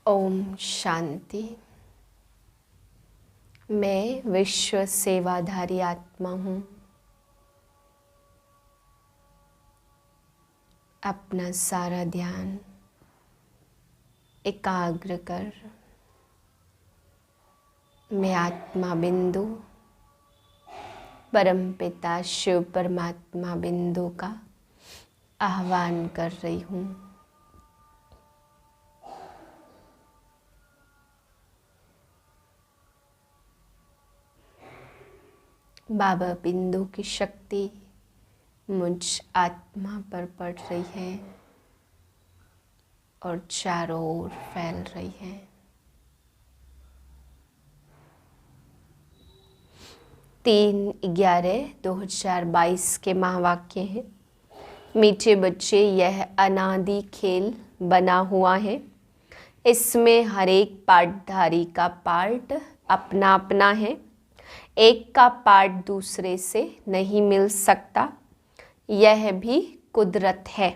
ओम शांति। मैं विश्व सेवाधारी आत्मा हूँ। अपना सारा ध्यान एकाग्र कर मैं आत्मा बिंदु परमपिता शिव परमात्मा बिंदु का आह्वान कर रही हूँ। बाबा बिंदु की शक्ति मुझ आत्मा पर पड़ रही है और चारों ओर फैल रही है। 3/11/2022 के महावाक्य हैं। मीठे बच्चे, यह अनादि खेल बना हुआ है। इसमें हर एक पार्टधारी का पार्ट अपना अपना है। एक का पार्ट दूसरे से नहीं मिल सकता। यह भी कुदरत है।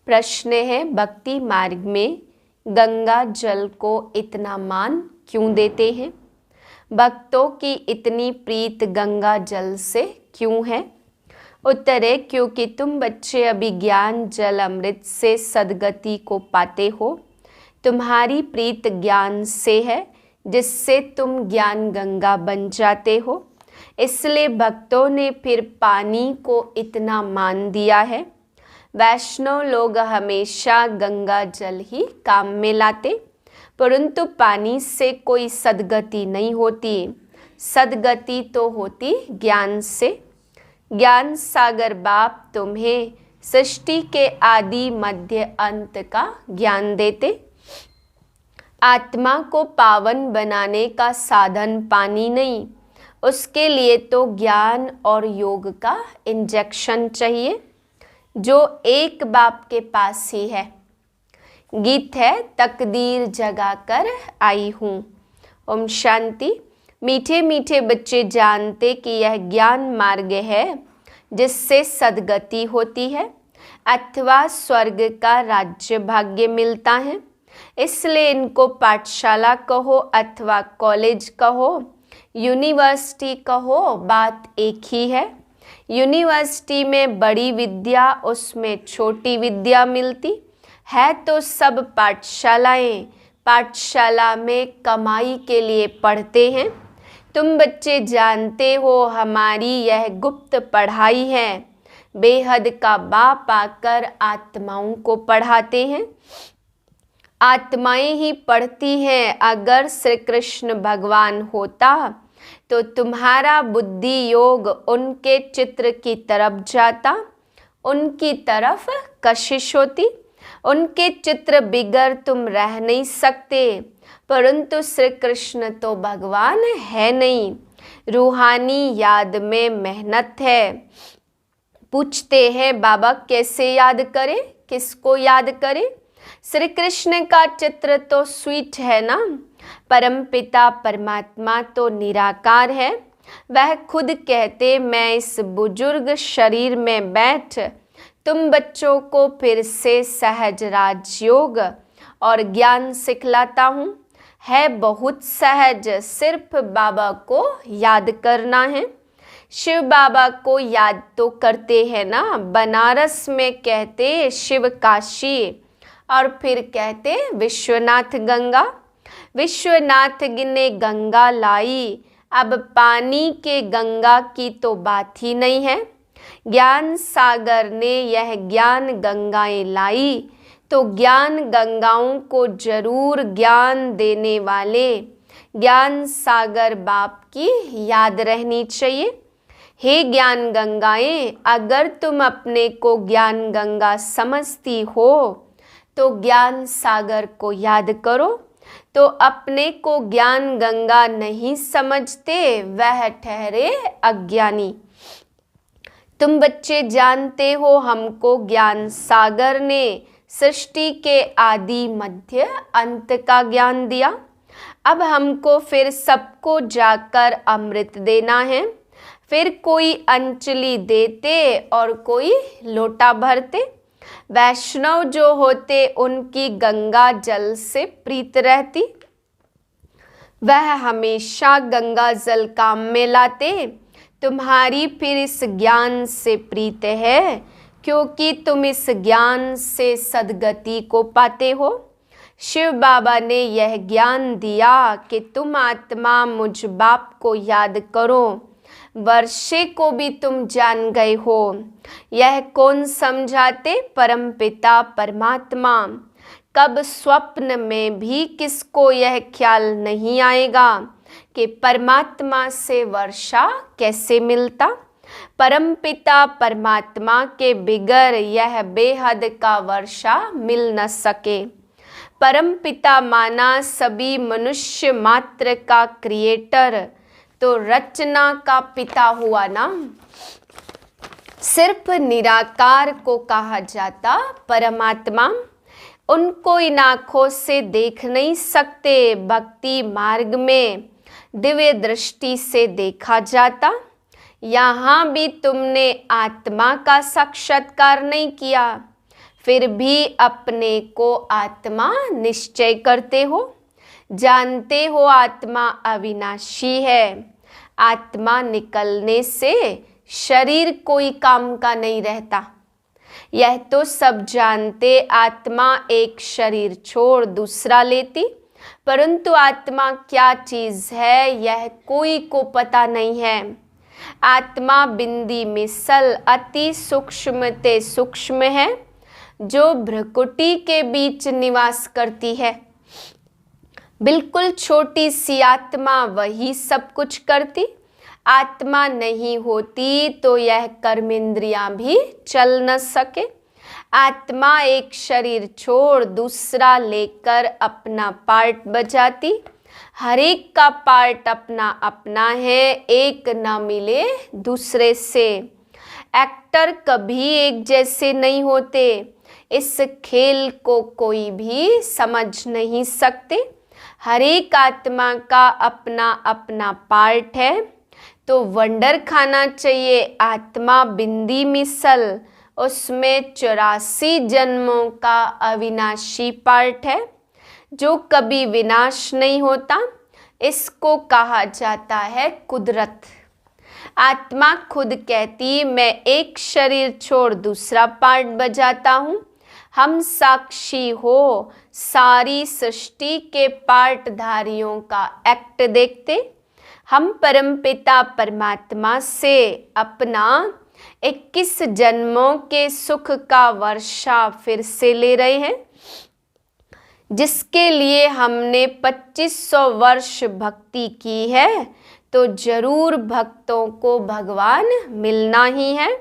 प्रश्न है, भक्ति मार्ग में गंगा जल को इतना मान क्यों देते हैं? भक्तों की इतनी प्रीत गंगा जल से क्यों है? उत्तर है, क्योंकि तुम बच्चे अभी ज्ञान जल अमृत से सद्गति को पाते हो। तुम्हारी प्रीत ज्ञान से है, जिससे तुम ज्ञान गंगा बन जाते हो। इसलिए भक्तों ने फिर पानी को इतना मान दिया है। वैष्णव लोग हमेशा गंगा जल ही काम में लाते, परंतु पानी से कोई सद्गति नहीं होती। सद्गति तो होती ज्ञान से। ज्ञान सागर बाप तुम्हें सृष्टि के आदि मध्य अंत का ज्ञान देते। आत्मा को पावन बनाने का साधन पानी नहीं, उसके लिए तो ज्ञान और योग का इंजेक्शन चाहिए, जो एक बाप के पास ही है। गीत है, तकदीर जगा कर आई हूँ। ओम शांति। मीठे मीठे बच्चे जानते कि यह ज्ञान मार्ग है जिससे सद्गति होती है अथवा स्वर्ग का राज्य भाग्य मिलता है। इसलिए इनको पाठशाला कहो अथवा कॉलेज कहो, यूनिवर्सिटी कहो, बात एक ही है। यूनिवर्सिटी में बड़ी विद्या, उसमें छोटी विद्या मिलती है। तो सब पाठशालाएं पाठशाला में कमाई के लिए पढ़ते हैं। तुम बच्चे जानते हो, हमारी यह गुप्त पढ़ाई है। बेहद का बाप आकर आत्माओं को पढ़ाते हैं। आत्माएं ही पढ़ती हैं। अगर श्री कृष्ण भगवान होता तो तुम्हारा बुद्धि योग उनके चित्र की तरफ जाता, उनकी तरफ कशिश होती। उनके चित्र बिगर तुम रह नहीं सकते, परंतु श्री कृष्ण तो भगवान है नहीं। रूहानी याद में मेहनत है। पूछते हैं, बाबा कैसे याद करें, किसको याद करें? श्री कृष्ण का चित्र तो स्वीट है ना। परमपिता परमात्मा तो निराकार है। वह खुद कहते, मैं इस बुजुर्ग शरीर में बैठ तुम बच्चों को फिर से सहज राजयोग और ज्ञान सिखलाता हूँ। है बहुत सहज, सिर्फ बाबा को याद करना है। शिव बाबा को याद तो करते हैं ना। बनारस में कहते शिव काशी, और फिर कहते विश्वनाथ गंगा। विश्वनाथ ने गंगा लाई, अब पानी के गंगा की तो बात ही नहीं है। ज्ञान सागर ने यह ज्ञान गंगाएं लाई, तो ज्ञान गंगाओं को जरूर ज्ञान देने वाले ज्ञान सागर बाप की याद रहनी चाहिए। हे ज्ञान गंगाएं, अगर तुम अपने को ज्ञान गंगा समझती हो तो ज्ञान सागर को याद करो। तो अपने को ज्ञान गंगा नहीं समझते, वह ठहरे अज्ञानी। तुम बच्चे जानते हो, हमको ज्ञान सागर ने सृष्टि के आदि मध्य अंत का ज्ञान दिया। अब हमको फिर सबको जाकर अमृत देना है। फिर कोई अंजलि देते और कोई लोटा भरते। वैष्णव जो होते उनकी गंगा जल से प्रीत रहती, वह हमेशा गंगा जल काम में लाते। तुम्हारी फिर इस ज्ञान से प्रीत है क्योंकि तुम इस ज्ञान से सद्गति को पाते हो। शिव बाबा ने यह ज्ञान दिया कि तुम आत्मा मुझ बाप को याद करो। वर्षे को भी तुम जान गए हो। यह कौन समझाते? परमपिता परमात्मा। कब स्वप्न में भी किसको यह ख्याल नहीं आएगा कि परमात्मा से वर्षा कैसे मिलता? परमपिता परमात्मा के बिगर यह बेहद का वर्षा मिल न सके। परमपिता माना सभी मनुष्य मात्र का क्रिएटर, तो रचना का पिता हुआ ना। सिर्फ निराकार को कहा जाता परमात्मा। उनको इन आँखों से देख नहीं सकते। भक्ति मार्ग में दिव्य दृष्टि से देखा जाता। यहाँ भी तुमने आत्मा का साक्षात्कार नहीं किया, फिर भी अपने को आत्मा निश्चय करते हो। जानते हो आत्मा अविनाशी है। आत्मा निकलने से शरीर कोई काम का नहीं रहता। यह तो सब जानते। आत्मा एक शरीर छोड़ दूसरा लेती, परंतु आत्मा क्या चीज है यह कोई को पता नहीं है। आत्मा बिंदी मिसल अति सूक्ष्म ते सूक्ष्म है, जो भ्रकुटी के बीच निवास करती है। बिल्कुल छोटी सी आत्मा वही सब कुछ करती। आत्मा नहीं होती तो यह कर्मेंद्रियां भी चल न सके। आत्मा एक शरीर छोड़ दूसरा लेकर अपना पार्ट बजाती। हर एक का पार्ट अपना अपना है, एक न मिले दूसरे से। एक्टर कभी एक जैसे नहीं होते। इस खेल को कोई भी समझ नहीं सकते। हर एक आत्मा का अपना अपना पार्ट है, तो वंडर खाना चाहिए। आत्मा बिंदी मिसल, उसमें 84 जन्मों का अविनाशी पार्ट है जो कभी विनाश नहीं होता। इसको कहा जाता है कुदरत। आत्मा खुद कहती मैं एक शरीर छोड़ दूसरा पार्ट बजाता हूँ। हम साक्षी हो सारी सृष्टि के पार्टधारियों का एक्ट देखते। हम परमपिता परमात्मा से अपना 21 जन्मों के सुख का वर्षा फिर से ले रहे हैं, जिसके लिए हमने 2500 वर्ष भक्ति की है, तो जरूर भक्तों को भगवान मिलना ही है।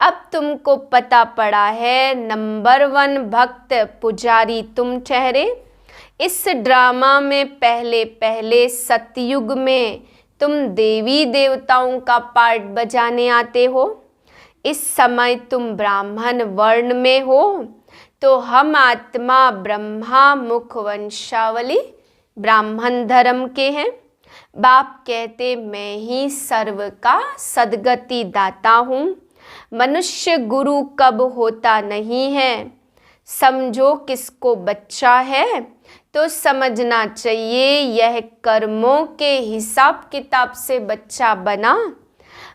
अब तुमको पता पड़ा है नंबर 1 भक्त पुजारी तुम ठहरे। इस ड्रामा में पहले पहले सतयुग में तुम देवी देवताओं का पार्ट बजाने आते हो। इस समय तुम ब्राह्मण वर्ण में हो, तो हम आत्मा ब्रह्मा मुख वंशावली ब्राह्मण धर्म के हैं। बाप कहते मैं ही सर्व का सद्गति दाता हूँ। मनुष्य गुरु कब होता नहीं है। समझो किसको बच्चा है तो समझना चाहिए यह कर्मों के हिसाब किताब से बच्चा बना।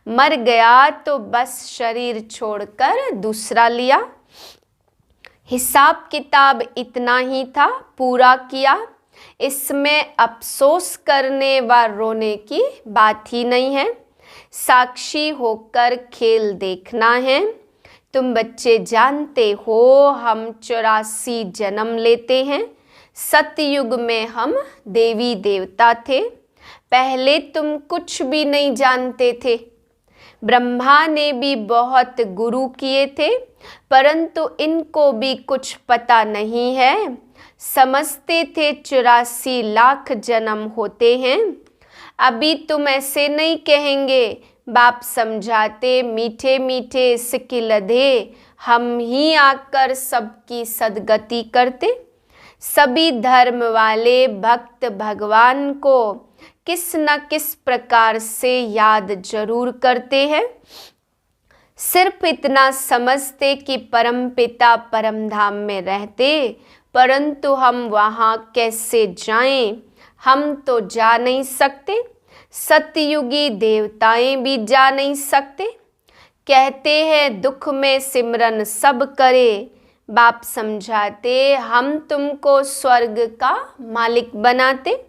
मर गया तो बस शरीर छोड़कर दूसरा लिया। हिसाब किताब इतना ही था, पूरा किया। इसमें अफसोस करने व रोने की बात ही नहीं है। साक्षी होकर खेल देखना है। तुम बच्चे जानते हो हम 84 जन्म लेते हैं। सतयुग में हम देवी देवता थे। पहले तुम कुछ भी नहीं जानते थे। ब्रह्मा ने भी बहुत गुरु किए थे, परंतु इनको भी कुछ पता नहीं है। समझते थे 84 लाख जन्म होते हैं। अभी तुम ऐसे नहीं कहेंगे। बाप समझाते मीठे मीठे सिकिलधे हम ही आकर सबकी सद्गति करते। सभी धर्म वाले भक्त भगवान को किस न किस प्रकार से याद जरूर करते हैं। सिर्फ इतना समझते कि परमपिता परम धाम में रहते, परंतु हम वहाँ कैसे जाएं, हम तो जा नहीं सकते। सतयुगी देवताएं भी जा नहीं सकते। कहते हैं दुख में सिमरन सब करे, बाप समझाते हम तुमको स्वर्ग का मालिक बनाते,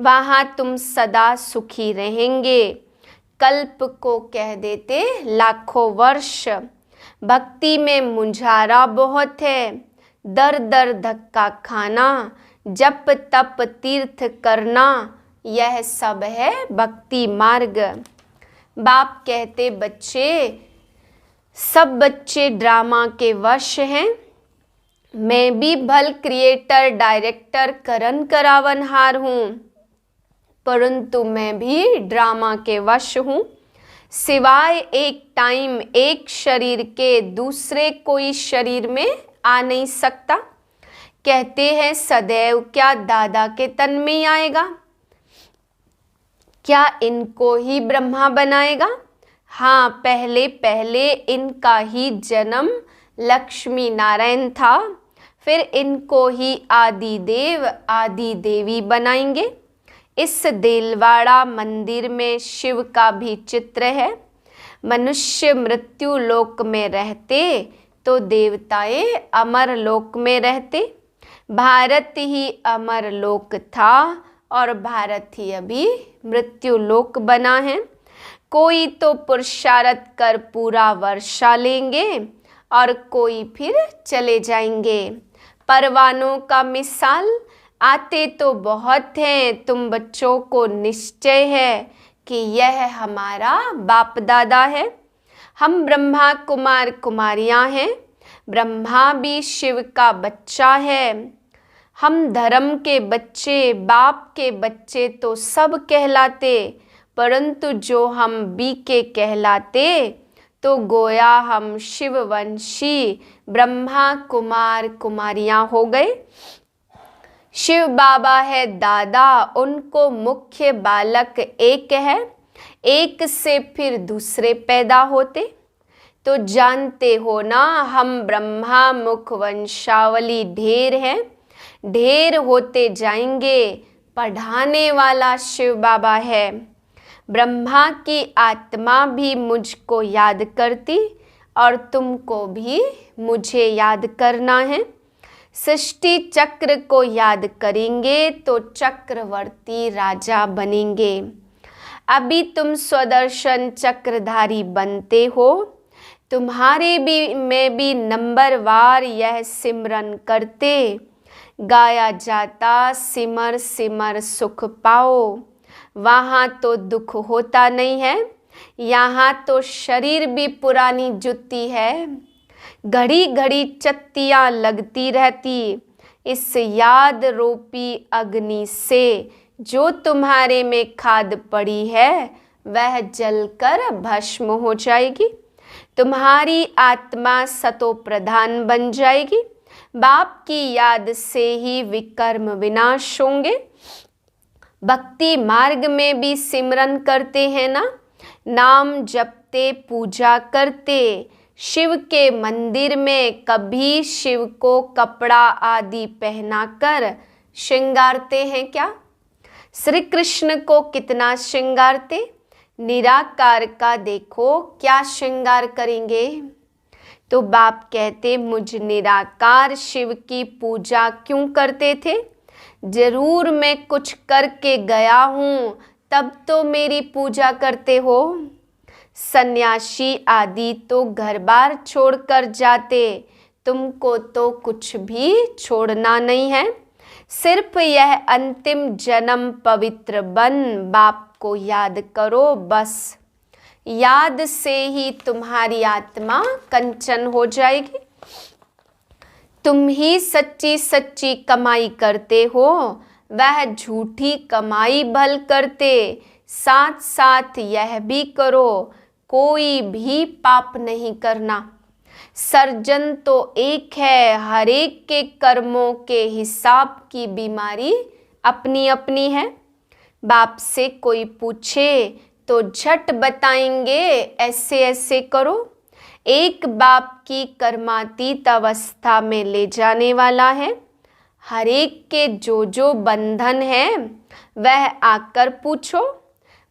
वहाँ तुम सदा सुखी रहेंगे। कल्प को कह देते लाखों वर्ष, भक्ति में मुंझारा बहुत है, दर दर धक्का खाना, जप तप तीर्थ करना, यह सब है भक्ति मार्ग। बाप कहते बच्चे, सब बच्चे ड्रामा के वश हैं। मैं भी भल क्रिएटर डायरेक्टर करण करावनहार हूँ, परंतु मैं भी ड्रामा के वश हूँ। सिवाय एक टाइम एक शरीर के दूसरे कोई शरीर में आ नहीं सकता। कहते हैं सदैव क्या दादा के तन में ही आएगा, क्या इनको ही ब्रह्मा बनाएगा? हाँ, पहले पहले इनका ही जन्म लक्ष्मी नारायण था, फिर इनको ही आदि देव आदि देवी बनाएंगे। इस देलवाड़ा मंदिर में शिव का भी चित्र है। मनुष्य मृत्यु लोक में रहते तो देवताएं अमर लोक में रहते। भारत ही अमर लोक था और भारत ही अभी मृत्यु लोक बना है। कोई तो पुरुषार्थ कर पूरा वर्षा लेंगे और कोई फिर चले जाएंगे। परवानों का मिसाल आते तो बहुत हैं, तुम बच्चों को निश्चय है कि यह हमारा बाप दादा है। हम ब्रह्मा कुमार कुमारियां हैं, ब्रह्मा भी शिव का बच्चा है। हम धर्म के बच्चे, बाप के बच्चे तो सब कहलाते, परंतु जो हम बी के कहलाते तो गोया हम शिववंशी ब्रह्मा कुमार कुमारियां हो गए। शिव बाबा है दादा, उनको मुख्य बालक एक है, एक से फिर दूसरे पैदा होते। तो जानते हो ना, हम ब्रह्मा मुख वंशावली ढेर हैं, ढेर होते जाएंगे। पढ़ाने वाला शिव बाबा है। ब्रह्मा की आत्मा भी मुझको याद करती और तुमको भी मुझे याद करना है। सृष्टि चक्र को याद करेंगे तो चक्रवर्ती राजा बनेंगे। अभी तुम स्वदर्शन चक्रधारी बनते हो। तुम्हारे भी में भी नंबरवार यह सिमरन करते, गाया जाता सिमर सिमर सुख पाओ। वहाँ तो दुख होता नहीं है, यहाँ तो शरीर भी पुरानी जुती है, घड़ी घड़ी चत्तियाँ लगती रहती। इस याद रूपी अग्नि से जो तुम्हारे में खाद पड़ी है वह जलकर भस्म हो जाएगी। तुम्हारी आत्मा सतो प्रधान बन जाएगी। बाप की याद से ही विकर्म विनाश होंगे। भक्ति मार्ग में भी सिमरन करते हैं ना, नाम जपते पूजा करते। शिव के मंदिर में कभी शिव को कपड़ा आदि पहनाकर श्रृंगारते हैं क्या? श्री कृष्ण को कितना श्रृंगारते? निराकार का देखो क्या श्रृंगार करेंगे। तो बाप कहते मुझ निराकार शिव की पूजा क्यों करते थे? जरूर मैं कुछ करके गया हूँ तब तो मेरी पूजा करते हो। सन्यासी आदि तो घर बार छोड़कर जाते, तुमको तो कुछ भी छोड़ना नहीं है। सिर्फ यह अंतिम जन्म पवित्र बन बाप को याद करो बस। याद से ही तुम्हारी आत्मा कंचन हो जाएगी। तुम ही सच्ची सच्ची कमाई करते हो, वह झूठी कमाई भल करते। साथ साथ यह भी करो, कोई भी पाप नहीं करना। सर्जन तो एक है, हर एक के कर्मों के हिसाब की बीमारी अपनी अपनी है। बाप से कोई पूछे तो झट बताएंगे ऐसे ऐसे करो। एक बाप की कर्मातीत अवस्था में ले जाने वाला है। हर एक के जो बंधन है वह आकर पूछो।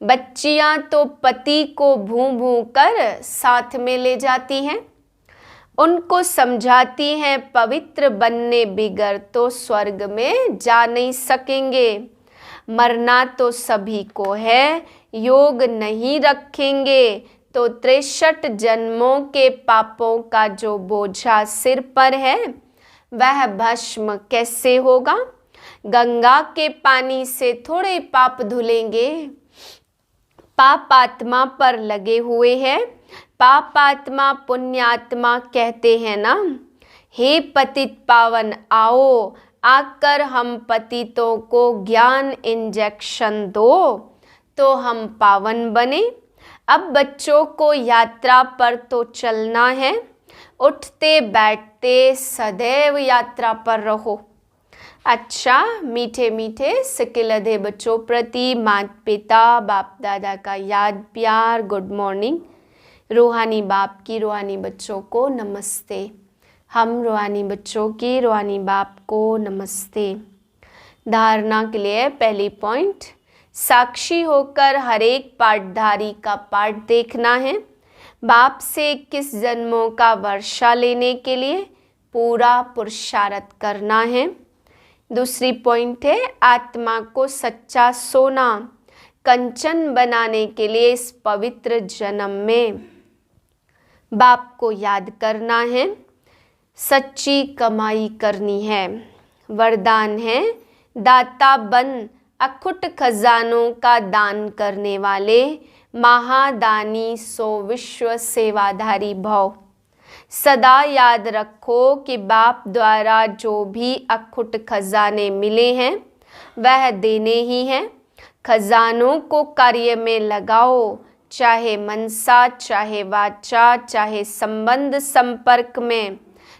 बच्चियां तो पति को भूं भूं कर साथ में ले जाती हैं, उनको समझाती हैं पवित्र बनने बिगर तो स्वर्ग में जा नहीं सकेंगे। मरना तो सभी को है, योग नहीं रखेंगे तो 63 जन्मों के पापों का जो बोझा सिर पर है वह भस्म कैसे होगा। गंगा के पानी से थोड़े पाप धुलेंगे, पाप आत्मा पर लगे हुए हैं। पाप आत्मा पुण्यात्मा कहते हैं ना। हे पतित पावन आओ, आकर हम पतितों को ज्ञान इंजेक्शन दो तो हम पावन बने। अब बच्चों को यात्रा पर तो चलना है, उठते बैठते सदैव यात्रा पर रहो। अच्छा, मीठे मीठे सिकिलधे बच्चों प्रति माता पिता बाप दादा का याद प्यार गुड मॉर्निंग। रूहानी बाप की रूहानी बच्चों को नमस्ते। हम रूहानी बच्चों की रूहानी बाप को नमस्ते। धारणा के लिए पहली पॉइंट, साक्षी होकर हर एक पाठधारी का पाठ देखना है। बाप से 21 जन्मों का वर्षा लेने के लिए पूरा पुरुषार्थ करना है। दूसरी पॉइंट है, आत्मा को सच्चा सोना कंचन बनाने के लिए इस पवित्र जन्म में बाप को याद करना है, सच्ची कमाई करनी है। वरदान है, दाता बन अखुट खजानों का दान करने वाले महादानी सो विश्व सेवाधारी भव। सदा याद रखो कि बाप द्वारा जो भी अखुट खजाने मिले हैं वह देने ही हैं। खजानों को कार्य में लगाओ, चाहे मनसा, चाहे वाचा, चाहे संबंध संपर्क में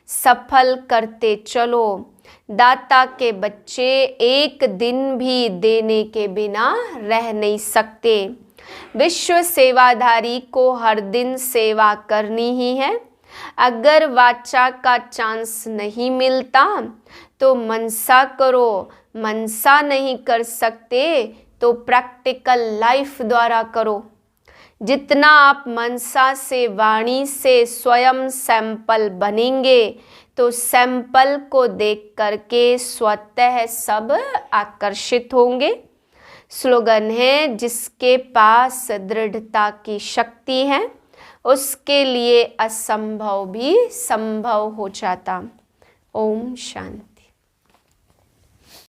सफल करते चलो। दाता के बच्चे एक दिन भी देने के बिना रह नहीं सकते। विश्व सेवाधारी को हर दिन सेवा करनी ही है। अगर वाचा का चांस नहीं मिलता तो मनसा करो, मनसा नहीं कर सकते तो प्रैक्टिकल लाइफ द्वारा करो। जितना आप मनसा से वाणी से स्वयं सैंपल बनेंगे तो सैंपल को देख करके स्वतः सब आकर्षित होंगे। स्लोगन है, जिसके पास दृढ़ता की शक्ति है उसके लिए असंभव भी संभव हो जाता। ओम शांति।